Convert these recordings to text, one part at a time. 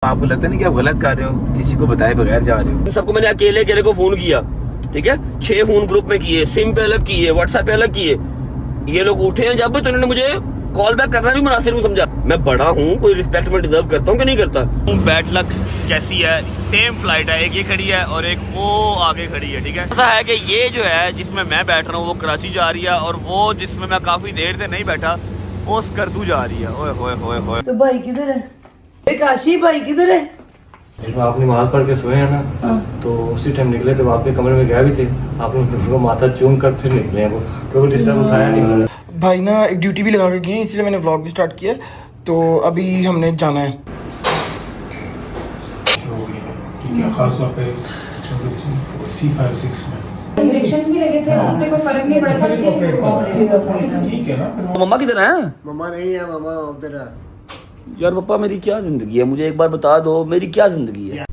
आपको लगता नहीं कि आप गलत कर रहे हो, किसी को बताए बगैर जा रहे हो? सबको मैंने अकेले अकेले को फोन किया, ठीक है, 6 फोन ग्रुप में किए, सिम पे अलग किए, व्हाट्सएप पे अलग किए। ये लोग उठे हैं जब तो इन्होंने मुझे कॉल बैक करना भी मुनासिब नहीं समझा। मैं बड़ा हूँ, कोई रिस्पेक्ट में डिजर्व करता हूँ कि नहीं करता। बैड लक कैसी है, सेम फ्लाइट है, एक ये खड़ी है और एक वो आगे खड़ी है, ठीक है। ऐसा है कि ये जो है जिसमें मैं बैठ रहा हूँ वो कराची जा रही है और वो जिसमें मैं काफी देर से नहीं बैठा वो स्कर्दू जा रही है। ओए होए होए होए। तो भाई किधर है? काशी भाई किधर है? जिसमें आप नमाज पढ़ के सोए हैं ना, तो उसी टाइम निकले थे, आपके कमरे में गए भी थे, आपने उनको माथा चूम कर फिर निकले हैं वो, क्योंकि डिस्टर्ब उठाया नहीं उन्होंने। भाई ना एक ड्यूटी भी लगा के गए, इसलिए मैंने व्लॉग भी स्टार्ट किया। तो अभी हमने जाना है। खासतौर पे C56 में इंजेक्शन भी लगे थे, उससे कोई फर्क नहीं पड़ा था। ठीक है ना। मम्मा किधर है? मम्मा नहीं है, मम्मा उधर है। यार पापा मेरी क्या जिंदगी है, मुझे एक बार बता दो मेरी क्या जिंदगी है।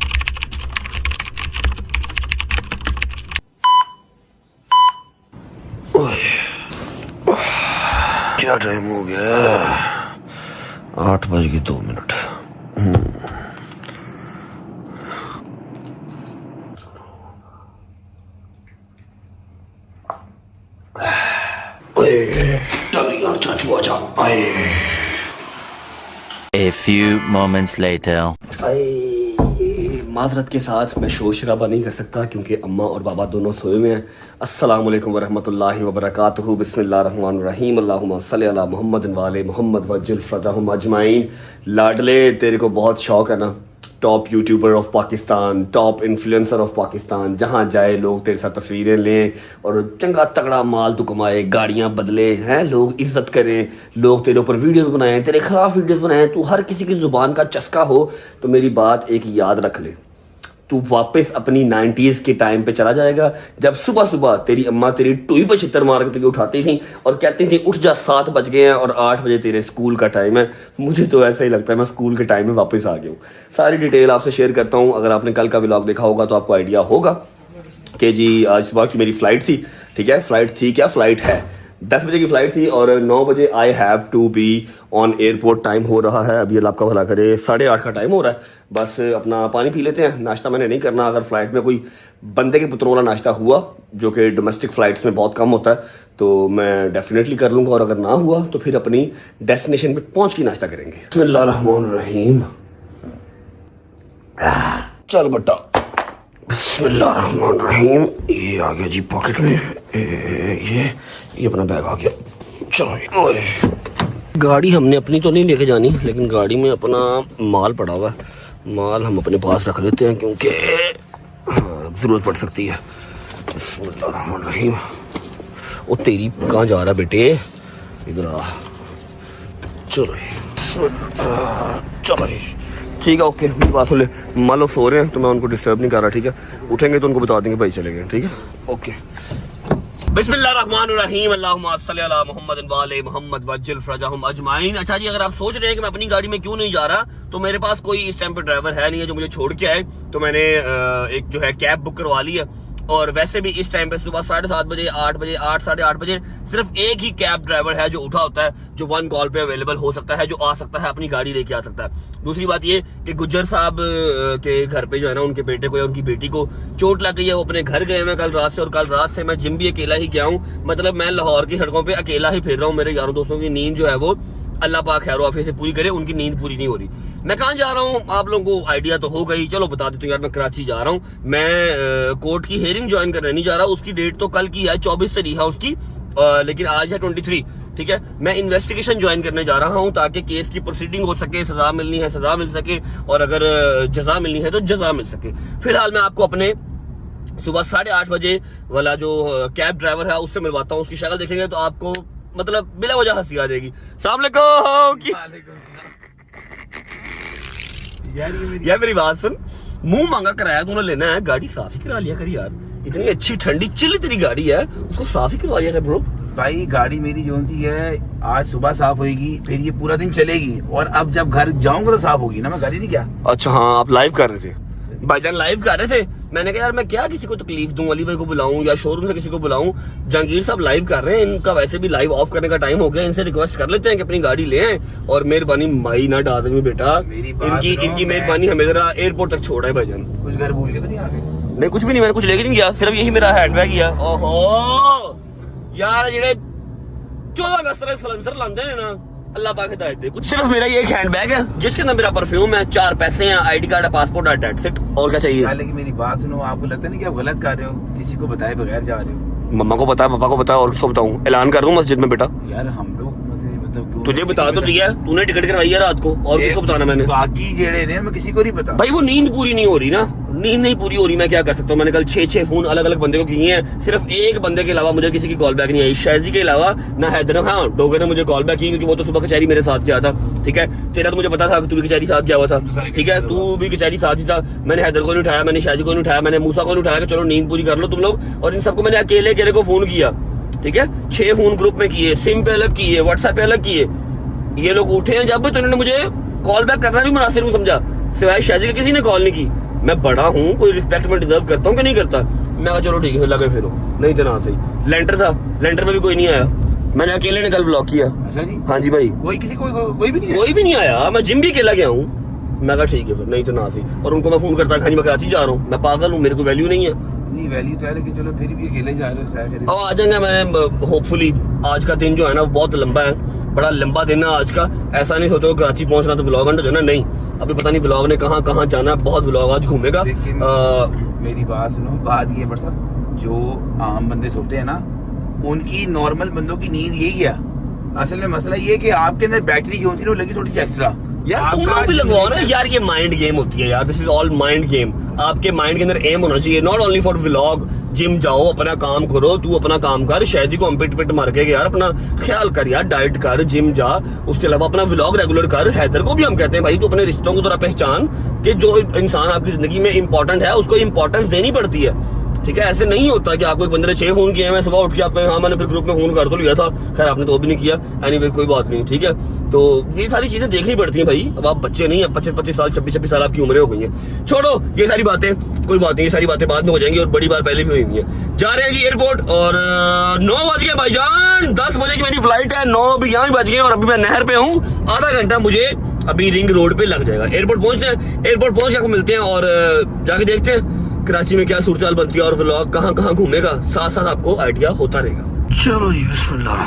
क्या टाइम हो गया? 8:02। चल यार चाचू आजा। A few moments later. माजरत के साथ मैं शोर शराबा नहीं कर सकता क्योंकि अम्मा और बाबा दोनों सोए हुए हैं। अस्सलाम वालेकुम वरहमतुल्लाहि वबरकातुहू। बिस्मिल्लाहिर्रहमानिर्रहीम। अल्लाहुम्मा सल्ली अला मुहम्मद व आले मुहम्मद वज्जिल फरजहुम अजमाइन। लाडले, तेरे को बहुत शौक है ना, top YouTuber of Pakistan, top influencer of Pakistan, जहाँ जाए लोग तेरे साथ तस्वीरें लें और चंगा तगड़ा माल तू कमाए, गाड़ियाँ बदले हैं, लोग इज्जत करें, लोग तेरे ऊपर वीडियोस बनाएं, तेरे खिलाफ वीडियोस बनाएं, तू हर किसी की ज़ुबान का चस्का हो। तो मेरी बात एक याद रख ले, तू वापस अपनी 90s के टाइम पे चला जाएगा जब सुबह सुबह तेरी अम्मा तेरी टूई पर छितर मार के तुझे उठाती थी और कहती थी उठ जा, 7 बज गए हैं और 8 बजे तेरे स्कूल का टाइम है। मुझे तो ऐसा ही लगता है मैं स्कूल के टाइम में वापस आ गया हूँ। सारी डिटेल आपसे शेयर करता हूँ। अगर आपने कल का व्लॉग देखा होगा तो आपको आइडिया होगा कि जी आज सुबह की मेरी फ़्लाइट थी, ठीक है, फ़्लाइट थी क्या, फ़्लाइट है 10 बजे की फ़्लाइट थी और 9 बजे I have to be on airport. Time हो रहा है अभी, अल्लाह आपका भला करे, 8:30 का टाइम हो रहा है। बस अपना पानी पी लेते हैं, नाश्ता मैंने नहीं करना। अगर फ़्लाइट में कोई बंदे के पुत्रों वाला नाश्ता हुआ जो कि डोमेस्टिक फ़्लाइट्स में बहुत कम होता है तो मैं डेफिनेटली कर लूँगा, और अगर ना हुआ तो फिर अपनी डेस्टिनेशन पे पहुँच के नाश्ता करेंगे। बिस्मिल्लाहिर्रहमानिर्रहीम। चल बट्टा, बिस्मिल्लाहिर्रहमानिर्रहीम। ये आ गया जी पॉकेट में, ये अपना बैग आ गया। चलो, गाड़ी हमने अपनी तो नहीं लेके जानी, लेकिन गाड़ी में अपना माल पड़ा हुआ है, माल हम अपने पास रख लेते हैं क्योंकि ज़रूरत पड़ सकती है। बिस्मिल्लाहिर्रहमानिर्रहीम। ओ तेरी कहाँ जा रहा है बेटे, इधर आ। चलो चलो ठीक है, ओके। मेरी बात सुन ले, मान लो सो रहे हैं तो मैं उनको डिस्टर्ब नहीं कर रहा, ठीक है, उठेंगे तो उनको बता देंगे भाई चले गए, ठीक है, ओके। बिस्मिल्लाहिर्रहमानिर्रहीम। अल्लाहुम्मा सल्ली अला मुहम्मद व आले मुहम्मद वज्जिल फरजहुम अजमाइन। अच्छा जी, अगर आप सोच रहे हैं कि मैं अपनी गाड़ी में क्यों नहीं जा रहा, तो मेरे पास कोई इस टाइम पे ड्राइवर है नहीं है जो मुझे छोड़ के आए, तो मैंने एक जो है कैब बुक करवा ली है। और वैसे भी इस टाइम पे सुबह 7:30 बजे, 8 बजे, 8 साढ़े 8 बजे सिर्फ एक ही कैब ड्राइवर है जो उठा होता है, जो 1 कॉल पे अवेलेबल हो सकता है, जो आ सकता है, अपनी गाड़ी लेके आ सकता है। दूसरी बात ये कि गुज्जर साहब के घर पे जो है ना, उनके बेटे को या उनकी बेटी को चोट लग गई है, वो अपने घर गए हैं कल रात से, और कल रात से मैं जिम भी अकेला ही गया हूँ। मतलब मैं लाहौर की सड़कों पर अकेला ही फिर रहा हूँ। मेरे यारों दोस्तों की नींद जो है वो अल्लाह पाक खैर आफियत से पूरी करे, उनकी नींद पूरी नहीं हो रही। मैं कहाँ जा रहा हूँ आप लोगों को आइडिया तो हो गई, चलो बता देता हूँ यार। मैं कराची जा रहा हूँ, मैं कोर्ट की हेयरिंग ज्वाइन करने नहीं जा रहा। उसकी डेट तो कल की है, 24 तारीख है उसकी, लेकिन आज है 23, ठीक है। मैं इन्वेस्टिगेशन ज्वाइन करने जा रहा हूँ ताकि केस की प्रोसीडिंग हो सके, सजा मिलनी है सजा मिल सके, और अगर जजा मिलनी है तो जजा मिल सके। फिलहाल मैं आपको अपने सुबह 8:30 बजे वाला जो कैब ड्राइवर है उससे मिलवाता हूँ। उसकी शक्ल देखेंगे तो आपको मतलब बिला वजह हंसी आ जाएगी। अस्सलाम वालेकुम। यार मेरी बात सुन, मुंह मांगा कराया तूने लेना है, गाड़ी साफ ही करा लिया कर यार। इतनी अच्छी ठंडी चिल्ली तेरी गाड़ी है, उसको साफ ही करवा लिया कर ब्रो। भाई गाड़ी मेरी जो सी है आज सुबह साफ होगी, फिर ये पूरा दिन चलेगी, और अब जब घर जाऊंगा तो साफ होगी ना, मैं घर ही नहीं गया। अच्छा हाँ, आप लाइव कर रहे थे। भाईजान लाइव कर रहे थे, मैंने कहा यार मैं क्या किसी को तकलीफ दूं, अली भाई को बुलाऊं या शोरूम से किसी को बुलाऊं, जहांगीर साहब लाइव कर रहे हैं, इनका वैसे भी लाइव ऑफ करने का टाइम हो गया, इनसे रिक्वेस्ट कर लेते हैं कि अपनी गाड़ी ले आए और मेहरबानी माई ना डाल दें बेटा, इनकी मेहरबानी हमें जरा एयरपोर्ट तक छोड़ा है भाईजान। कुछ घर भूल के तो नहीं आ गए? नहीं कुछ भी नहीं, मैंने कुछ लेके नहीं गया, सिर्फ यही मेरा हैंडबैग ही है। ओहो यार जेड़े 14 अगस्त तक सलेंसर लांदे ने ना, अल्लाह पाक हिदायत दे। कुछ सिर्फ मेरा ये एक हैंडबैग है जिसके अंदर मेरा परफ्यूम है, 4 पैसे हैं, आईडी कार्ड है, पासपोर्ट है, डेट्स इट। और क्या चाहिए? लेकिन मेरी बात सुनो, आपको लगता नहीं कि आप गलत कर रहे हो, किसी को बताए बगैर जा रहे हो? मम्मा को पता है, पापा को पता है, और किसको बताऊं? ऐलान कर दूं मस्जिद में बेटा? यार हम लोग मतलब तुझे बता तो दिया, तूने टिकट करवाई है रात को, और किसको बताना मैंने? बाकी जेड़े ने मैं किसी को नहीं पता भाई, वो नींद पूरी नहीं हो रही ना, नींद नहीं पूरी हो रही, मैं क्या कर सकता हूँ? मैंने कल 6 फोन अलग अलग बंदे को किए हैं, सिर्फ एक बंदे के अलावा मुझे किसी की कॉल बैक नहीं आई, शायजी के अलावा ना हैदर। हाँ डोगर ने मुझे कॉल बैक की क्योंकि वो तो सुबह कचहरी मेरे साथ गया था, ठीक है। तेरा तो मुझे पता था कि तू भी कचहरी साथ गया हुआ था, ठीक है, तू भी कचहरी साथ ही था। मैंने हैदर को नहीं उठाया, मैंने शाहजी को नहीं उठाया, मैंने मूसा को नहीं उठाया कि चलो नींद पूरी कर लो तुम लोग, और इन सबको मैंने अकेले अकेले को फोन किया, ठीक है। 6 फोन ग्रुप में किए, सिम पे अलग किए, व्हाट्सएप पे अलग किए। ये लोग उठे हैं जब तो इन्होंने मुझे कॉल बैक करना भी मुनासिब नहीं समझा, सिवाय शाहजी के किसी ने कॉल नहीं की। मैं बड़ा हूँ, कोई रिस्पेक्ट में डिजर्व करता हूँ कि नहीं करता? मैं कहा चलो ठीक है, लगे फिर नहीं तो ना सही। लेंटर था, लेंटर में भी कोई नहीं आया, मैंने अकेले ने कल ब्लॉक किया। अच्छा जी? हाँ जी भाई, कोई किसी कोई भी नहीं आया। मैं जिम भी अकेला गया हूँ, मैं कहा ठीक है फिर नहीं तो ना सही। और उनको मैं फोन करता खानी मैं कराची जा रहा हूँ, मैं पागल हूँ, मेरे को वैल्यू नहीं है। नहीं वैल्यू तो है लेकिन चलो फिर भी अकेले जा रहे हो। अब आ जाएंगे, मैं होपफुली आज का दिन जो है ना बहुत लंबा है, बड़ा लंबा दिन है आज का। ऐसा नहीं सोचो कराची पहुंचना तो व्लॉग एंड हो जाना, नहीं, अभी पता नहीं व्लॉग ने कहाँ कहाँ जाना, बहुत व्लॉग आज घूमेगा। मेरी बात सुनो, बात ये बट साहब, जो आम बंदे सोते हैं ना, उनकी नॉर्मल बंदों की नींद यही है। असल में मसला ये कि आपके अंदर बैटरी जो होती है वो लगी थोड़ी सी एक्स्ट्रा। यार तुम लोग भी लगवाओ ना यार, ये माइंड गेम होती है यार, this is all mind game. आपके माइंड के अंदर एम होना चाहिए, not only for vlog. Gym जाओ, अपना काम करो, तू अपना काम कर, शायद को हम पिट मार के यार अपना ख्याल कर यार, डाइट कर, जिम जा, उसके अलावा अपना व्लॉग रेगुलर कर। हैदर को भी हम कहते हैं भाई तू अपने रिश्तों को थोड़ा पहचान कि जो इंसान आपकी जिंदगी में इंपॉर्टेंट है उसको इंपॉर्टेंस देनी पड़ती है, ठीक है। ऐसे नहीं होता कि आपको एक बंदे ने 6 फोन किए, मैं सुबह उठ के आपको हाँ मैंने फिर ग्रुप में फोन कर तो लिया था, खैर आपने तो वो भी नहीं किया, एनीवे कोई बात नहीं, ठीक है। तो ये सारी चीजें देखनी पड़ती हैं भाई, अब आप बच्चे नहीं है, 25-25 साल 26-26 साल आपकी उम्रें हो गई हैं। छोड़ो ये सारी बातें, कोई बात नहीं, ये सारी बातें बाद में हो जाएंगी और बड़ी बार पहले भी हुई हुई है। जा रहे हैं जी एयरपोर्ट, और 9 बज गए भाईजान, 10 बजे की मेरी फ्लाइट है, 9 अभी यहाँ भी बज गए, और अभी मैं नहर पे हूँ, आधा घंटा मुझे अभी रिंग रोड पे लग जाएगा। एयरपोर्ट पहुंचते हैं, एयरपोर्ट पहुंच के आपको मिलते हैं और जाके देखते हैं कराची में क्या सूरत बनती है और व्लॉग कहाँ कहाँ घूमेगा, साथ साथ आपको आइडिया होता रहेगा। चलो जी बिस्मिल्लाह।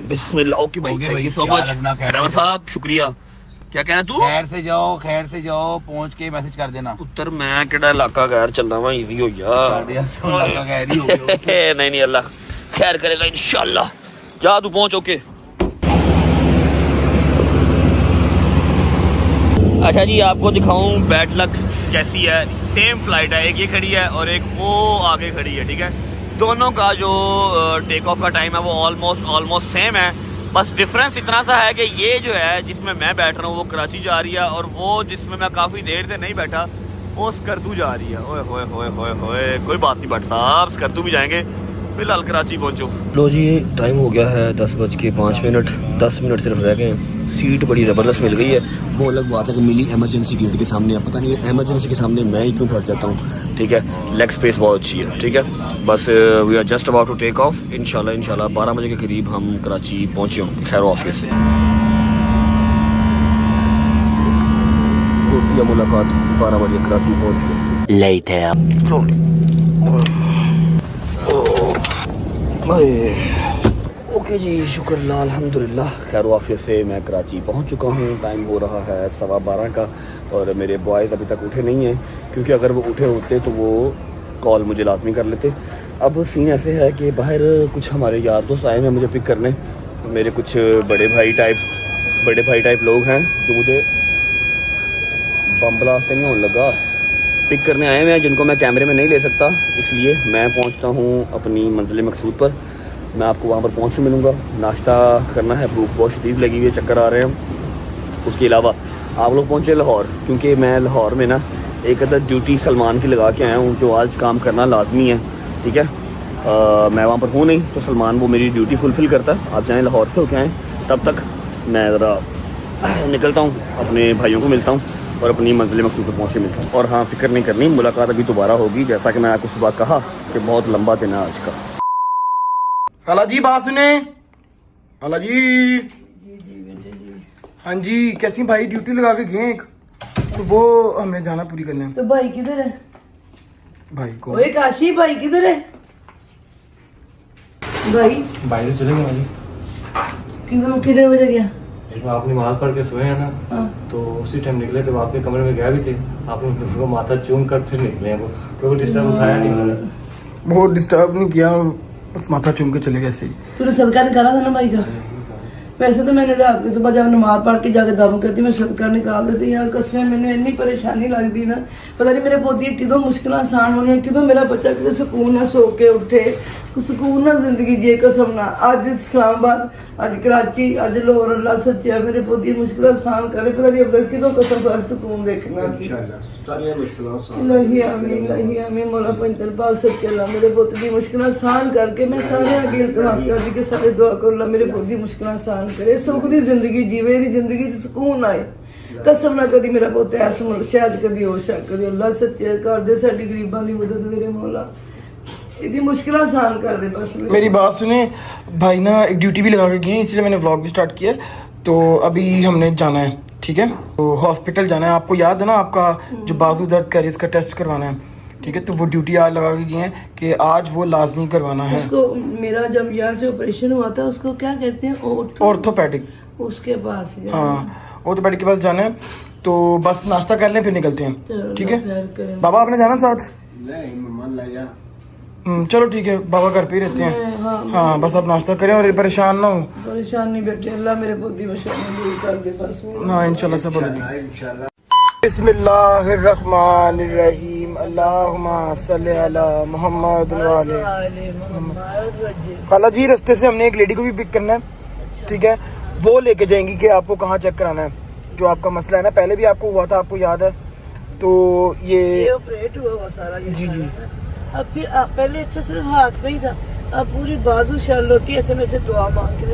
बिस्मिल्लाह। ओके भाई, थैंक यू सो मच साहब, शुक्रिया। क्या कहना तू? खैर से जाओ, पहुंच के मैसेज कर देना। पुत्र मैं केड़ा इलाका गैर चलना वा, इजी हो गया नहीं अल्लाह खैर करेगा इंशाल्लाह। जा तू पहुंच, ओके। अच्छा जी, आपको दिखाऊं बैड लक कैसी है। सेम फ्लाइट है, एक ये खड़ी है और एक वो आगे खड़ी है, ठीक है। दोनों का जो टेक ऑफ का टाइम है वो ऑलमोस्ट सेम है, बस डिफरेंस इतना सा है कि ये जो है जिसमें मैं बैठ रहा हूँ वो कराची जा रही है, और वो जिसमें मैं काफ़ी देर से नहीं बैठा वो स्कर्दू जा रही है। ओए होए होए होए होए, कोई बात नहीं भट्ट साहब, स्कर्दू भी जाएंगे, फिलहाल कराची पहुँचो। लो जी, टाइम हो गया है 10:05, 10 मिनट सिर्फ रह गए हैं। सीट बड़ी ज़बरदस्त मिल गई है, वो अलग बात है कि मिली एमरजेंसी गेट के सामने। अब पता नहीं है एमरजेंसी के सामने मैं ही क्यों फंस जाता हूँ, ठीक है। लेग स्पेस बहुत अच्छी है, ठीक है। बस we are just about to take off, इंशाल्लाह 12 बजे के करीब हम कराची पहुँचे होंगे खैर ऑफिस से। होती है मुलाकात 12 बजे कराची पहुँच के। Later. चलो ओके जी, शुक्र अल्हम्दुलिल्लाह, खैर वाफियत से मैं कराची पहुंच चुका हूं। टाइम हो रहा है 12:15 का, और मेरे बॉयज़ अभी तक उठे नहीं हैं, क्योंकि अगर वो उठे होते तो वो कॉल मुझे लाजमी कर लेते। अब सीन ऐसे है कि बाहर कुछ हमारे यार दोस्त आए हैं मुझे पिक करने, मेरे कुछ बड़े भाई टाइप लोग हैं जो मुझे बम ब्लास्ट नहीं होने लगा, पिक करने आए हुए हैं, जिनको मैं कैमरे में नहीं ले सकता, इसलिए मैं पहुंचता हूं अपनी मंजिल मकसूद पर। मैं आपको वहां पर पहुंच के मिलूँगा। नाश्ता करना है, भूख बहुत शदीद लगी हुई है, चक्कर आ रहे हैं। उसके अलावा आप लोग पहुंचे लाहौर, क्योंकि मैं लाहौर में ना एक अदर ड्यूटी सलमान की लगा के आया हूँ, जो आज काम करना लाजमी है, ठीक है। मैं वहाँ पर हूँ नहीं तो सलमान वो मेरी ड्यूटी फुलफ़िल करता है। आप जाएँ लाहौर से होके आएँ, तब तक मैं ज़रा निकलता हूँ, अपने भाइयों को मिलता हूँ और अपनी मंजिल मकसूद पर पहुँचे मिलता हूँ। और हाँ, फ़िक्र नहीं करनी, मुलाकात अभी दोबारा होगी, जैसा कि मैं आपको सुबह कहा कि बहुत लंबा दिन है आज का। खाला जी बात सुने, खाला जी। हाँ जी, कैसी भाई ड्यूटी लगा के गए एक, तो वो हमने जाना पूरी करने। तो भाई किधर है? भाई को ओए काशी भाई किधर है? भाई बाहर चले गए भाई। कितने बजे गया? इसमें आप नमाज पढ़ के सोए हैं ना, तो उसी टाइम निकले थे, वो आपके कमरे में गए भी थे। आपने उनको माथा चूम कर फिर निकले हैं वो, क्योंकि डिस्टर्ब उठाया नहीं उन्होंने। बहुत डिस्टर्ब नहीं किया, बस माथा चूम के चले गए ऐसे ही। तूने सदका निकाला था ना भाई का? वैसे तो मैंने रात को सुबह जब नमाज पढ़ के जाके दारू करती मैं सदका निकाल देती। यार कसम मैंने इतनी परेशानी लगती ना, पता नहीं मेरे पोती किदों मुश्किल आसान होनी, किदों मेरा बच्चा कितने सुकून ना सो के उठे, सुकून ना जिंदगी जिए। कसम ना अज इस्लामाबाद, अज कराची, अज लाहौर, अल्लाह सच्चा मेरे पोती मुश्किल आसान करे। पता नहीं अब किदों कसम पर सुकून देखना। नहीं आमीन, नहीं आमीन। मौला पंचल पाक सच्चे अल्लाह मेरे पोते की मुश्किल आसान करके मैं सारे आगे इल्तमास करती कि सारे दुआ करो अल्लाह मेरे पोते की मुश्किल आसान करे, सुख दी जिंदगी जीवे, दी जिंदगी च सुकून आए। कसम ना कदी मेरा पोता ऐस मुल्क शायद कदी हो शक कदी। अल्लाह सच्चे कर दे साडी गरीबां दी मदद मेरे मौला, इतनी मुश्किल आसान कर दे बस। मेरी बात सुने, भाई ना एक ड्यूटी भी लगा के गए, इसलिए मैंने व्लॉग भी स्टार्ट किया। तो अभी हमने जाना है, ठीक है, तो हॉस्पिटल जाना है। आपको याद है ना, आपका जो बाजू दर्द का इसका टेस्ट करवाना है, ठीक है। तो वो ड्यूटी आज लगा के गए हैं कि आज वो लाजमी करवाना है। उसको मेरा जब यहाँ से ऑपरेशन हुआ था उसको क्या कहते हैं? ऑर्थोपेडिक, उसके पास हाँ, ऑर्थोपेडिक के पास जाना है। तो बस नाश्ता कर लें फिर निकलते हैं, ठीक है। बाबा आपने जाना साथ? चलो ठीक है, बाबा घर पे ही रहते हैं। हाँ बस आप नाश्ता करें और परेशान ना हो। परेशान नहीं बेटे, अल्लाह मेरे पोती परेशानी दूर कर दे बस। हाँ इंशाल्लाह सब होगा। बिस्मिल्लाहिर्रहमानिर्रहीम, अल्लाहुम्मा सल्ली अला मुहम्मद व आले मुहम्मद। खाला जी रास्ते से हमने एक लेडी को भी पिक करना है, ठीक है, वो लेके जाएंगी कि आपको कहाँ चेक कराना है, जो आपका मसला है ना, पहले भी आपको हुआ था, आपको याद है। तो ये ऑपरेट हुआ सारा जी जी। अब फिर पहले अच्छा सिर्फ हाथ में ही था, अब पूरी बाजू शल होती है। ऐसे में से दुआ मांग के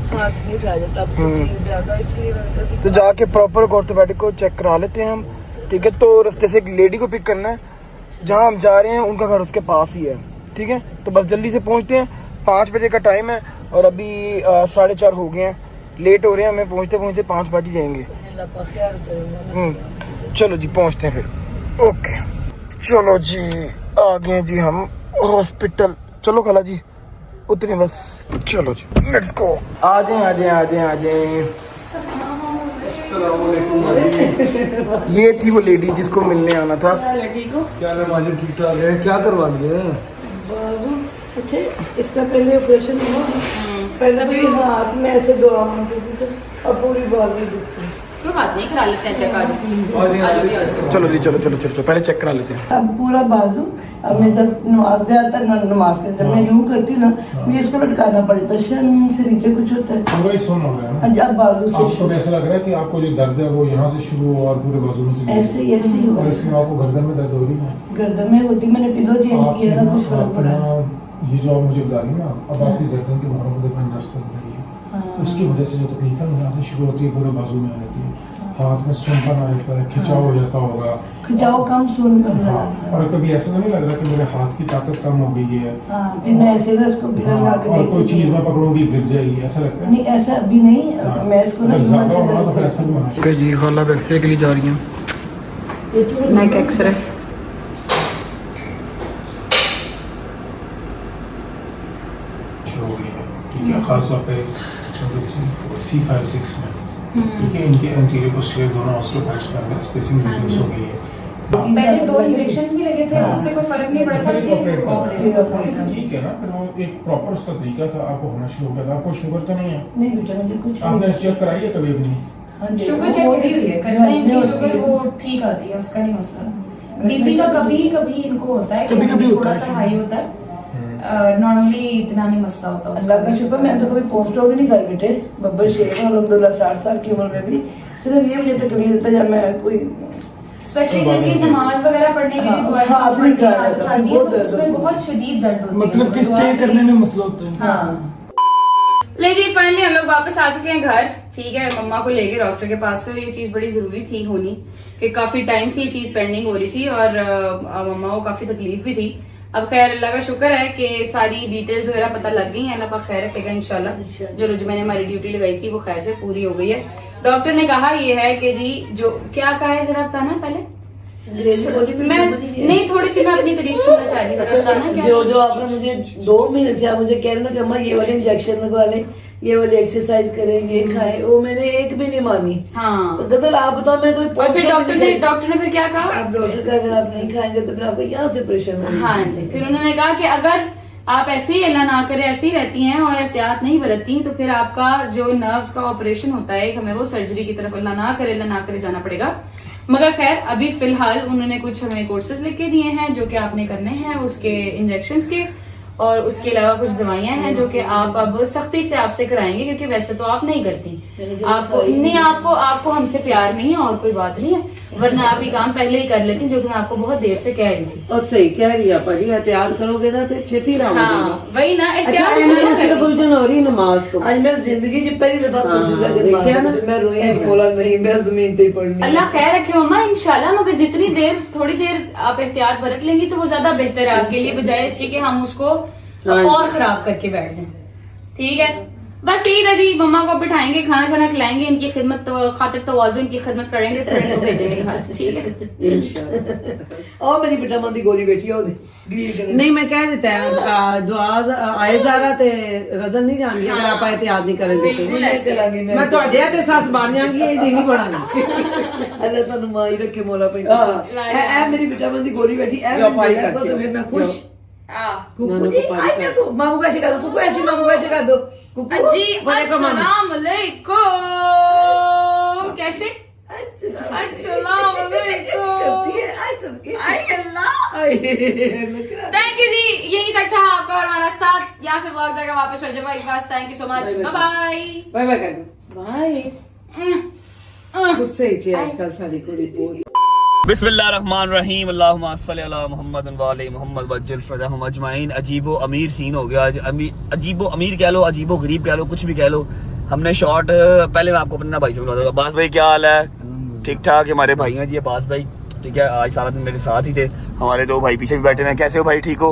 हाथ नहीं उठाया जाता, अब तकलीफ ज्यादा, इसलिए मैंने कहा तो जाके प्रॉपर ऑर्थोपेडिक को चेक करा लेते हैं हम, ठीक है। तो रास्ते से एक लेडी को पिक करना है, जहाँ हम जा रहे हैं उनका घर उसके पास ही है, ठीक है। तो बस जल्दी से पहुँचते हैं, 5 बजे का टाइम है और अभी 4:30 हो गए हैं, लेट हो रहे हैं, हमें पहुँचते पहुँचते 5 बज जाएंगे। चलो जी पहुँचते हैं फिर, ओके। चलो जी आ गए जी हम हॉस्पिटल। चलो खाला जी उतरे बस, चलो जी लेट्स गो। आ जाए आ जाए आ जाए आ जाए। ये थी वो लेडी जिसको मिलने आना था। क्या नमाज़ें ठीक ठाक है? क्या करवा लिए? बाजू अच्छा, इसका पहले ऑपरेशन हुआ, पहले भी हाथ में ऐसे दुआ मांगती थी, अब पूरी बाजू दुखती है। कोई बात नहीं, करा लेते हैं चेक आज। चलो जी चलो चलो चलो पहले चेक करा लेते हैं। अब पूरा बाजू, अब मैं जब नमाज जाता नमाज के जब मैं यूँ करती ना, मुझे इसको लटकाना पड़ता है, शर्म से नीचे कुछ होता है। वही सुन हो रहा है ना, अब बाजू से आपको ऐसा लग रहा है कि आपको जो दर्द है वो यहाँ से शुरू हुआ और पूरे बाजू में से ऐसे ही हुआ। और इसके बाद आपको गर्दन में दर्द हो रही है? गर्दन में होती, मैंने पिलो चेंज किया ना, कुछ फर्क पड़ा। ये जो आप मुझे बता रही ना, अब आपकी गर्दन के बाहर में नस लग रही है, उसकी वजह से जो तकलीफ है यहाँ से शुरू होती है, पूरे बाजू में आ जाती है, हाथ में सुनपन आ जाता है, खिंचाव हो जाता होगा। खिंचाव कम सुनपन। और कभी ऐसा तो नहीं लग रहा कि मेरे हाथ की ताकत कम हो गई है? फिर मैं ऐसे ना इसको बिना लगा के और कोई चीज में पकड़ूंगी गिर जाएगी, ऐसा लगता है? नहीं ऐसा अभी नहीं, मैं इसको ना ओके जी, खाला एक्सरे के लिए जा रही हैं। नेक एक्सरे ठीक है, खासतौर पे C56 में, ठीक है, इनके एंटीरियर पोस्टीरियर दोनों ऑस्टियोपाइड्स पे अंदर स्पेसिंग रिड्यूस हो गई है। पहले 2 इंजेक्शंस भी लगे थे, उससे कोई फर्क नहीं पड़ा था, फिर ऑपरेट। ठीक है ना, फिर वो एक प्रॉपर उसका तरीका था, आपको होना शुरू हो गया था। आपको शुगर तो नहीं है? नहीं बेटा मुझे कुछ आपने चेक कराई है कभी अपनी? शुगर चेक करी हुई है, करते हैं इनकी शुगर वो ठीक आती है, उसका नहीं मसला। बीपी का कभी कभी इनको होता है, कभी थोड़ा सा हाई होता है, नॉर्मली इतना नहीं मसला होता उसका। अल्लाह का शुक्र, मैं तो कभी पोस्ट भी नहीं खाई बेटे, बब्बर शेख हूं अल्हम्दुलिल्लाह, 60 साल की उम्र में भी सिर्फ ये मुझे तकलीफ देता जब मैं कोई स्पेशली जब ये नमाज वगैरह पढ़ने के लिए हाँ, दुआएं हाथ नहीं पढ़ने उठाया आदत जाता, आती है बहुत तो दर्द उसमें होता है। बहुत शदीद दर्द होती है। मतलब कि दुआ स्टे के करने लिए- में मसला होता है। हाँ ले जी फाइनली हम लोग वापस आ चुके हैं घर। ठीक है, मम्मा को लेके डॉक्टर के पास से। ये चीज बड़ी जरूरी थी होनी कि काफी टाइम से ये चीज पेंडिंग हो रही थी और मम्मा को काफी तकलीफ भी थी। अब खैर अल्लाह का शुक्र है कि सारी डिटेल्स वगैरह पता लग गई है। अल्लाह पाक खैर रखेगा इंशाल्लाह। जो मैंने हमारी ड्यूटी लगाई थी वो खैर से पूरी हो गई है। डॉक्टर ने कहा ये है कि जी जो क्या कहा है जरा बताना पहले। अंग्रेजी बोली भी मैं समझ नहीं आई। नहीं, थोड़ी सी मैं अपनी तारीफ सुनना चाह रही हूँ। जरा बताना क्या जो आपने मुझे 2 महीने से आप मुझे कह रहे हो कि अम्मा ये वाले इंजेक्शन लगवा लें, ये वाली एक्सरसाइज करें, ये खाएं, वो मैंने एक भी नहीं मानी। हाँ, गजल आप बताओ, मैं कोई और फिर डॉक्टर ने फिर क्या कहा? आप डॉक्टर का अगर आप नहीं खाएंगे तो फिर आपको यहाँ से प्रेशर होगा। हाँ जी, फिर उन्होंने कहा कि अगर आप ऐसे ही अल्लाह ना करे ऐसे ही रहती हैं और एहतियात नहीं बरतती तो फिर आपका जो नर्व्स का ऑपरेशन होता है हमें वो सर्जरी की तरफ अल्लाह ना करे जाना पड़ेगा। मगर खैर अभी फिलहाल उन्होंने कुछ हमें कोर्सेज लिख के दिए हैं जो कि आपने करने हैं, उसके इंजेक्शंस के, और उसके अलावा कुछ दवाइयां हैं जो कि आप अब सख्ती से आपसे कराएंगे क्योंकि वैसे तो आप नहीं करती। आपको नहीं, आपको हमसे प्यार नहीं है और कोई बात नहीं है, वरना आप ये काम पहले ही कर लेती जो कि मैं आपको बहुत देर से कह रही थी। और सही कह रही है पाजी, एहतियात करोगे ना तो छेती राम हो जाएगा। हाँ वही ना, अच्छा एहतियात मैंने नहीं सिर्फ करती। उलझन हो रही नमाज तो आज मैं जिंदगी की पहली दफा देखिए ना मैं रोई बोला नहीं, मैं जमीन पे ही पढ़नी। अल्लाह खैर रखे मम्मा इंशाल्लाह। मगर जितनी देर थोड़ी देर आप एहतियात बरत लेंगी तो वो ज्यादा बेहतर है आपके लिए, बजाय इसके कि हम उसको और खराब करके बैठ जाएं। ठीक है, बस यही था जी। मम्मा को बिठाएंगे, खाना शाना खिलाएंगे, इनकी खिदमत खातिर तवाज़ुन की खिदमत करेंगे, फिर इनको भेजेंगे घर। ठीक है इंशाल्लाह। और मेरी बेटा दी गोली बेटी है नहीं मैं कह देता है दुआ आए ज़ारा ते गजल नहीं जान अगर आप एहतियात नहीं करेंगे तो बिल्कुल ऐसे। मैं ਤੁਹਾਡੇ ਤੇ ਸੱਸ ਬਣ ਜਾਾਂਗੀ ਇਹ ਜੀ ਨਹੀਂ ਬਣਾਂਗੀ अल्लाह ਤੁਹਾਨੂੰ ਮਾਈ ਰੱਖੇ ਮੌਲਾ ਪੈਂਦਾ ਐ ਮੇਰੀ बेटा ਦੀ गोली बैठी ऐ जो पाई तो करके। फिर मैं खुश हाँ। कुकू जी आई देखो मामू का शिका दो, कुकू ऐसी मामू का शिका दो कुकू जी अस्सलाम वालेकुम। कैसे? अस्सलाम वालेकुम। आई अल्लाह। थैंक यू जी, यही तक था आपका और हमारा साथ। यहाँ से व्लॉग जाकर वापस चल जाए बस। Thank you so much, bye bye bye bye ਕਰ ਦੋ बाय। ਗੁੱਸੇ ਚ ਅੱਜਕੱਲ ਸਾਡੀ ਕੁੜੀ ਬਹੁਤ बिस्मिल्लाहिर्रहमानिर्रहीम अल्लाहुम्मा सल्ली अला मुहम्मद व अली मुहम्मद वज्जिल फरजहुम अजमाइन। अजीबो अमीर सीन हो गया आज। अजीबो अमीर कह लो, अजीबो गरीब कह लो, कुछ भी कह लो। हमने शॉर्ट पहले मैं आपको अपना भाई से मिलवा दूंगा। अब्बास भाई क्या हाल है? ठीक ठाक। हमारे भाई हैं जी अब्बास भाई, ठीक है। आज सारा दिन मेरे साथ ही थे। हमारे 2 भाई पीछे भी बैठे हैं। कैसे हो भाई? ठीक हो?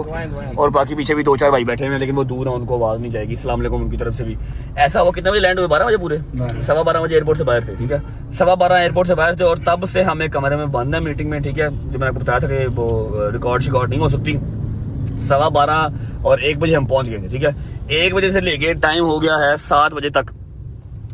और बाकी पीछे भी 2-4 भाई बैठे हैं लेकिन वो दूर हैं, उनको आवाज़ नहीं जाएगी। अस्सलाम वालेकुम उनकी तरफ से भी। ऐसा हुआ कितने बजे लैंड हुए? 12 बजे पूरे 12:15 बजे एयरपोर्ट से बाहर थे, ठीक है। 12:15 एयरपोर्ट से बाहर थे और तब से हम एक कमरे में बंद है मीटिंग में, ठीक है। जो मैंने आपको बताया था कि वो रिकॉर्ड नहीं हो सकती। 12:15 और 1 बजे हम पहुंच गए थे, ठीक है। 1 बजे से लेके टाइम हो गया है 7 बजे तक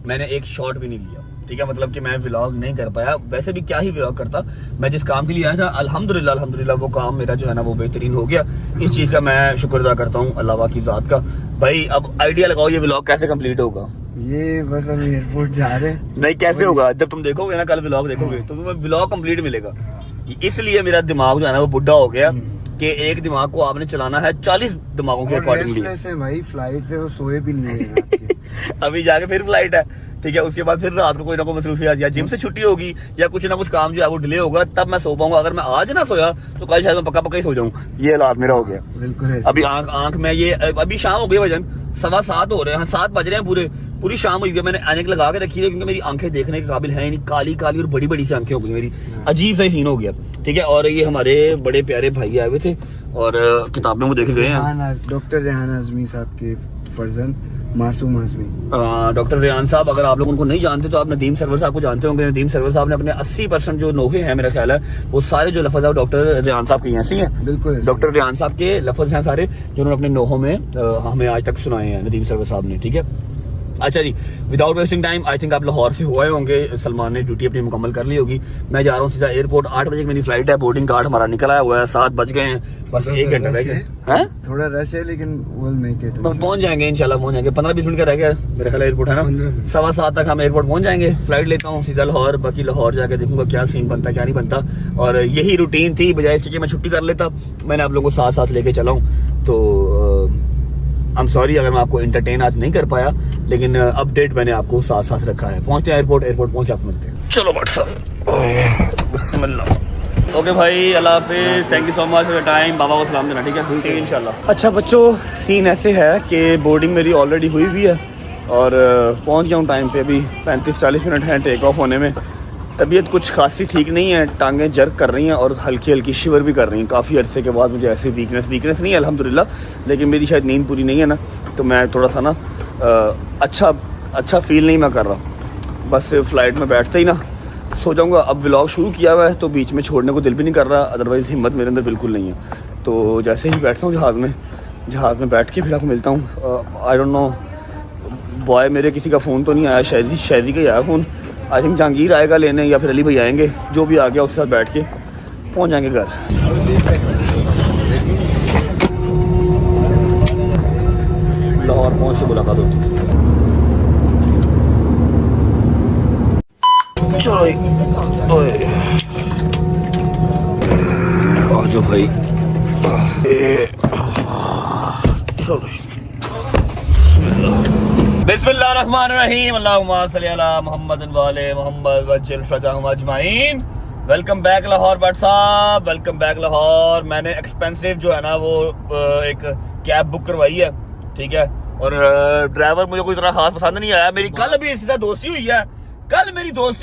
मैंने एक शॉट भी नहीं लिया, ठीक है। मतलब कि मैं व्लॉग नहीं कर पाया। वैसे भी क्या ही व्लॉग करता, मैं जिस काम के लिए आया था अल्हम्दुलिल्लाह वो काम मेरा जो है ना वो बेहतरीन हो गया। इस चीज़ का मैं शुक्र अदा करता हूँ अल्लाह की ज़ात का। भाई अब आइडिया लगाओ ये व्लॉग कैसे कंप्लीट होगा? ये बस हम एयरपोर्ट जा रहे हैं। नहीं कैसे होगा? जब तुम देखोगे ना कल व्लॉग देखोगे तो तुम्हें व्लॉग कंप्लीट मिलेगा। इसलिए मेरा दिमाग जो है ना वो बुढ़ा हो गया कि एक दिमाग को आपने चलाना है 40 दिमागों के अकॉर्डिंगली। भाई फ्लाइट से वो सोए भी नहीं है अभी जाके फिर फ्लाइट है, ठीक है। उसके बाद फिर रात को कोई ना कोई मसरूफियत या जिम से छुट्टी होगी या कुछ ना कुछ काम जो है वो डिले होगा, तब मैं सो पाऊंगा। अगर मैं आज ना सोया तो कल शायद मैं पक्का ही सो जाऊं। ये हालात मेरा हो गया बिल्कुल। अभी आंख में ये अभी शाम हो गई, वजन 7:15 हो रहे हैं, 7 बज रहे हैं, पूरी शाम हुई है। मैंने ऐनक लगा के रखी है क्योंकि मेरी आंखें देखने के काबिल है नहीं, काली काली और बड़ी बड़ी सी आंखें हो गई मेरी। अजीब सा सीन हो गया, ठीक है। और ये हमारे बड़े प्यारे भाई आए हुए थे और किताबों को देखे गए हैं। डॉक्टर रेहान आजमी साहब के फर्जंद मासूम आजमी। डॉक्टर रेहान साहब, अगर आप लोग उनको नहीं जानते तो आप नदीम सरवर साहब को जानते होंगे। नदीम सरवर साहब ने अपने 80% जो नोहे हैं मेरा ख्याल है वो सारे जो लफ्ज है डॉक्टर रेहान साहब के ऐसे ही हैं। बिल्कुल डॉक्टर रेहान साहब के लफ्ज हैं सारे जो उन्होंने अपने नोहों में हमें आज तक सुनाए हैं नदीम सरवर साहब ने, ठीक है। अच्छा जी, without wasting time I think आप लाहौर से हुए होंगे। सलमान ने ड्यूटी अपनी मुकम्मल कर ली होगी। मैं जा रहा हूँ सीधा एयरपोर्ट। 8 बजे मेरी फ्लाइट है। बोर्डिंग कार्ड हमारा निकल आया हुआ है। 7 बज गए हैं, बस 1 घंटा रह गया है। थोड़ा रश है लेकिन we'll make it। पहुंच जाएंगे इंशाल्लाह, पहुंच जाएंगे। 15-20 मिनट का रह गया मेरा ख्याल एयरपोर्ट है ना। 7:15 तक हम एयरपोर्ट पहुंच जाएंगे। फ्लाइट लेता हूँ सीधा लाहौर। बाकी लाहौर जाके देखूंगा क्या सीन बनता क्या नहीं बनता। और यही रूटीन थी, बजाय इसके कि मैं छुट्टी कर लेता मैंने आप लोगों को साथ लेके चला हूँ। तो आई एम सॉरी अगर मैं आपको एंटरटेन आज नहीं कर पाया, लेकिन अपडेट मैंने आपको साथ रखा है। पहुंचते हैं एयरपोर्ट पहुंचे आप मिलते हैं। चलो व्हाट्सअप बिस्मिल्लाह। ओके भाई, अल्लाह हाफिज़, thank you so much for your time. बाबा को सलाम देना, ठीक है? ठीक है इंशाल्लाह। अच्छा बच्चों, सीन ऐसे है कि बोर्डिंग मेरी ऑलरेडी हुई हुई है और पहुंच गया हूँ टाइम पे। अभी 35-40 मिनट हैं टेक ऑफ होने में। तबीयत कुछ खासी ठीक नहीं है, टांगें जर्क कर रही हैं और हल्की हल्की शिवर भी कर रही हैं। काफ़ी अरसे के बाद मुझे ऐसे वीकनेस नहीं है अल्हम्दुलिल्लाह, लेकिन मेरी शायद नींद पूरी नहीं है ना, तो मैं थोड़ा सा ना अच्छा फील नहीं मैं कर रहा। बस फ़्लाइट में बैठते ही ना सो जाऊँगा। अब व्लॉग शुरू किया हुआ है तो बीच में छोड़ने को दिल भी नहीं कर रहा, अदरवाइज़ हिम्मत मेरे अंदर बिल्कुल नहीं है। तो जैसे ही बैठता हूँ जहाज़ में बैठ के फिर आपको मिलता हूँ। आई डोंट नो बॉय, मेरे किसी का फ़ोन तो नहीं आया, शायद का ही आया फ़ोन। आई थिंक जहांगीर आएगा लेने या फिर अली भाई आएंगे, जो भी आ गया उसके साथ बैठ के पहुंच जाएंगे घर। लाहौर पहुंच के मुलाकात होती है। चलो आ जाओ भाई, चलो बिस्मिल्लाहिर्रहमानिर्रहीम, अल्लाहुम्मा सल्ली अला मुहम्मद वाले मोहम्मद वज्जिल फरजाहुम अजमाइन। वेलकम बैक लाहौर भट्ट साहब, वेलकम बैक लाहौर। मैंने एक्सपेंसिव जो है ना वो एक कैब बुक करवाई है, ठीक है? और ड्राइवर मुझे कोई इतना खास पसंद नहीं आया। मेरी कल भी इसके साथ दोस्ती हुई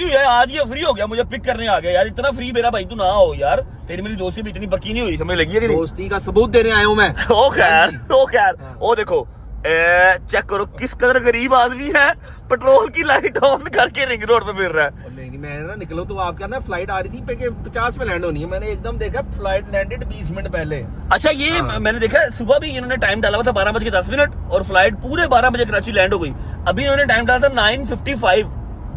है, आज ये फ्री हो गया, मुझे पिक करने आ गया। यार इतना फ्री मेरा भाई तू ना हो यार, तेरी मेरी दोस्ती भी इतनी पक्की नहीं हुई, समझ लगी है कि नहीं? दोस्ती का सबूत देने आया हूँ मैं। ओ खैर ओ देखो, चेक करो किस कदर गरीब आदमी है, पेट्रोल की लाइट ऑन करके रिंग रोड पे फिर रहा है। नहीं मैं ना निकलो तो आपका ना फ्लाइट आ रही थी 50 पे लैंड होनी है, मैंने एकदम देखा फ्लाइट लैंडेड 20 मिनट पहले। अच्छा ये मैंने देखा सुबह भी इन्होंने टाइम डाला हुआ था 12:10 और फ्लाइट पूरे 12 बजे कराची लैंड हो गई। अभी इन्होंने टाइम डाला था 9:55,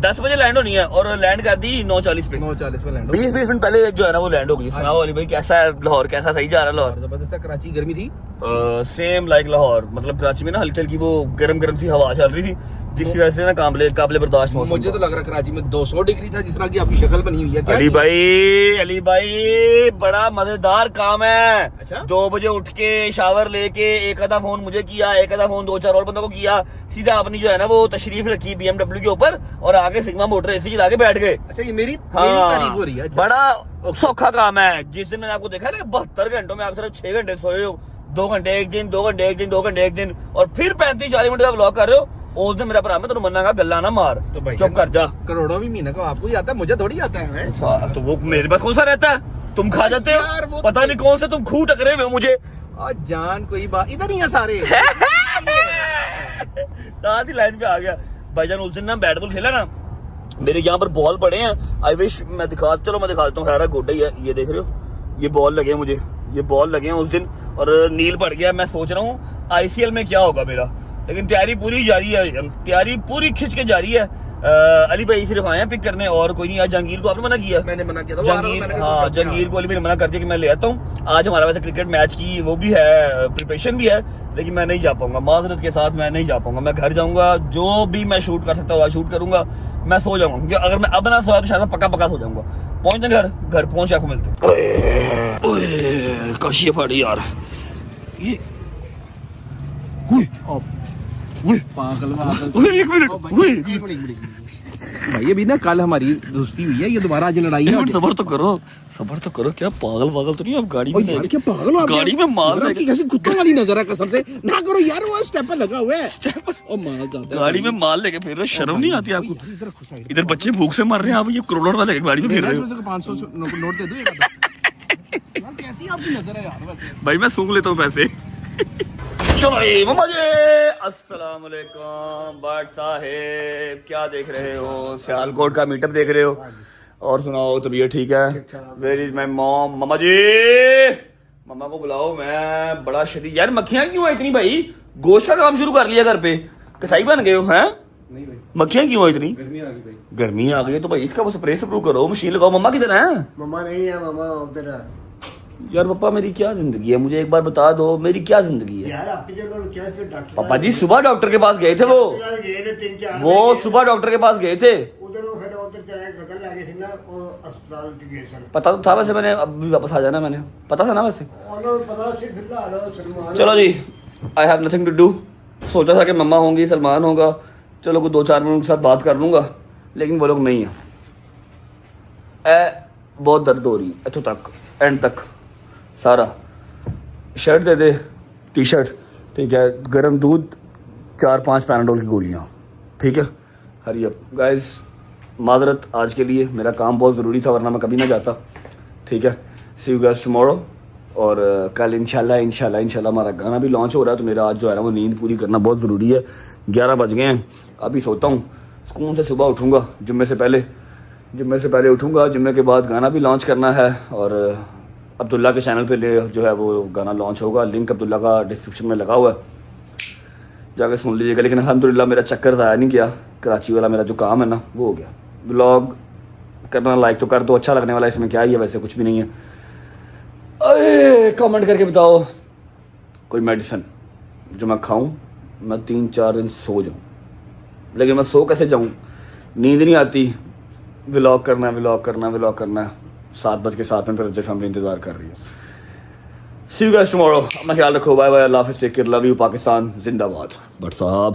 10 बजे लैंड होनी है और लैंड कर दी 9:40 पे। 9:40 पे लैंड 20 मिनट पहले जो है ना वो लैंड हो गई। सुनाओ अली भाई, कैसा है लाहौर, कैसा सही जा रहा है लाहौर? जबरदस्त। कराची गर्मी थी सेम लाइक लाहौर, मतलब कराची में ना हल्की हल्की वो गरम सी हवा चल रही थी, जिसकी वजह से ना काबिले बर्दाश्त मौसम। मुझे तो लग रहा कराची में 200 डिग्री था, जिस तरह की आपकी शक्ल बनी हुई है। अली भाई बड़ा मजेदार काम है। अच्छा? 2 बजे उठ के शावर लेके एक आधा फोन मुझे किया, एक आधा फोन 2-4 और बंदों को किया, सीधा अपनी जो है ना वो तशरीफ रखी BMW के ऊपर और आगे सिग्मा मोटर एसी चला के बैठ गए। अच्छा ये मेरी तारीफ हो रही है। अच्छा। बड़ा सौखा काम है। जिस दिन मैंने आपको देखा ना 72 घंटों में आप सिर्फ 6 घंटे सोए हो, 2 घंटे एक दिन, 2 घंटे एक दिन, 2 घंटे एक दिन, और फिर 35-40 मिनट का व्लॉग कर रहे हो। उस दिन मेरा भरा मैं तुम्हें मना गल्ला ना मार, तो भाई चुप कर जा। करोड़ों भी महीने को आपको ही आता है, मुझे थोड़ी आता है। तो वो मेरे पास कौन सा रहता है, तुम खा जाते हो, पता नहीं कौन से तुम खूह टकरे हुए हो मुझे। और जान कोई बात इधर ही है सारे। साथ ही लाइन पे आ गया भाईजान। उस दिन ना बैट बॉल खेला ना, मेरे यहाँ पर बॉल पड़े हैं। आई विश मैं दिखा देता हूँ। खैर गोड्डा ही है, ये देख रहे हो, ये बॉल लगे मुझे, ये बॉल लगे हैं उस दिन और नील पड़ गया। मैं सोच रहा हूँ ICL में क्या होगा मेरा, लेकिन तैयारी पूरी जारी है, तैयारी पूरी खिंच के जारी है। अली भाई सिर्फ आए हैं पिक करने और कोई नहीं। आज जहांगीर को आपने मना किया? मैंने मना किया था। जहांगीर को अली भाई ने मना कर दिया कि मैं ले आता हूँ। आज हमारा वैसे क्रिकेट मैच की वो भी है, प्रिपरेशन भी है, लेकिन मैं नहीं जा पाऊंगा, माजरत के साथ मैं नहीं जा पाऊंगा। मैं घर जाऊंगा, जो भी मैं शूट कर सकता हूँ शूट करूंगा। मैं सो जाऊंगा, क्योंकि अगर मैं अब ना सोया तो शायद पक्का सो जाऊंगा। पहुंचते घर पहुंच आपको मिलते हैं। काशी फाड़ी यार, ये पागल एक मिनट भाई अभी ना कल हमारी दोस्ती हुई है, ये दोबारा आज लड़ाई है। सबर तो करो, क्या पागल तो नहीं आप गाड़ी में? यार क्या पागल हो आप? गाड़ी में माल आपकी कैसी कुत्तों वाली नजर है, कसम से ना करो यार। वो स्टेपर लगा हुआ है और माल जाता है। गाड़ी में माल लेके फिर रहे, शर्म नहीं आती आपको? इधर बच्चे भूख से मर रहे हैं, आप ये करोड़ वाले गाड़ी में फिर रहे हो। 500 नोट दे दो। कैसी आपकी नजर है यार? भाई मैं सूंघ लेता हूँ पैसे। चलो मम्मा जी, अस्सलाम वालेकुम भट्ट साहेब, क्या देख रहे हो? सियालकोट का मीटअप देख रहे हो? और सुनाओ, तबीयत ठीक है? Where is my mom? मम्मा जी, मम्मा को बुलाओ। मैं बड़ा शदीद यार, मक्खियां क्यों है इतनी भाई? गोश्त का काम शुरू कर लिया घर पे, कसाई बन गए हो हैं? नहीं भाई, मक्खियां क्यों है इतनी? गर्मी आ गई भाई। गर्मी आ गई है तो भाई इसका वो स्प्रे करो, मशीन लगाओ। मम्मा किधर है? मम्मा नहीं है, मम्मा उधर है। यार पापा मेरी क्या जिंदगी है, मुझे एक बार बता दो मेरी क्या जिंदगी है यार? आपकी जगह क्या डॉक्टर? पापा जी सुबह डॉक्टर के पास गए थे, वो सुबह डॉक्टर के पास गए थे। उधर चला गजल लगे थे ना, वो अस्पताल गए थे। पता तो था वैसे, मैंने अब भी वापस आ जाना, मैंने पता था ना वैसे। पता सिर्फ चलो जी, I have nothing to do. सोचा था कि मम्मा होंगी, सलमान होगा, चलो कोई 2-4 मिनट के साथ बात कर लूंगा, लेकिन वो लोग नहीं है। बहुत दर्द हो रही है इतों तक एंड तक सारा। शर्ट दे दे, टी शर्ट, ठीक है, गर्म दूध, 4-5 पैनाडोल की गोलियाँ, ठीक है। हरी अप गाइस, माजरत आज के लिए, मेरा काम बहुत ज़रूरी था वरना मैं कभी ना जाता, ठीक है। सी यू गाइस टुमारो। और कल इंशाल्लाह हमारा गाना भी लॉन्च हो रहा है, तो मेरा आज जो है ना वो नींद पूरी करना बहुत ज़रूरी है। 11 बज गए हैं, अभी सोता हूँ, सुकून से सुबह उठूँगा, जुम्मे से पहले उठूँगा। जुम्मे के बाद गाना भी लॉन्च करना है और अब्दुल्ला के चैनल पे ले जो है वो गाना लॉन्च होगा। लिंक अब्दुल्ला का डिस्क्रिप्शन में लगा हुआ है, जाकर सुन लीजिएगा। लेकिन अल्हम्दुलिल्लाह मेरा चक्कर ज़ाया नहीं किया, कराची वाला मेरा जो काम है ना वो हो गया। ब्लॉग करना लाइक तो कर दो, अच्छा लगने वाला इसमें क्या ही है, वैसे कुछ भी नहीं है। अरे कमेंट करके बताओ कोई मेडिसिन जो मैं खाऊं, मैं 3-4 दिन सो जाऊं। लेकिन मैं सो कैसे जाऊं, नींद नहीं आती। व्लॉग करना है 7:07 फिर जो फैमिली इंतज़ार कर रही है। सी यू गाइस टुमारो, अपना ख्याल रखो, बाय बाय, अल्लाह हाफिज़, take care, love you, Pakistan जिंदाबाद। बट साहब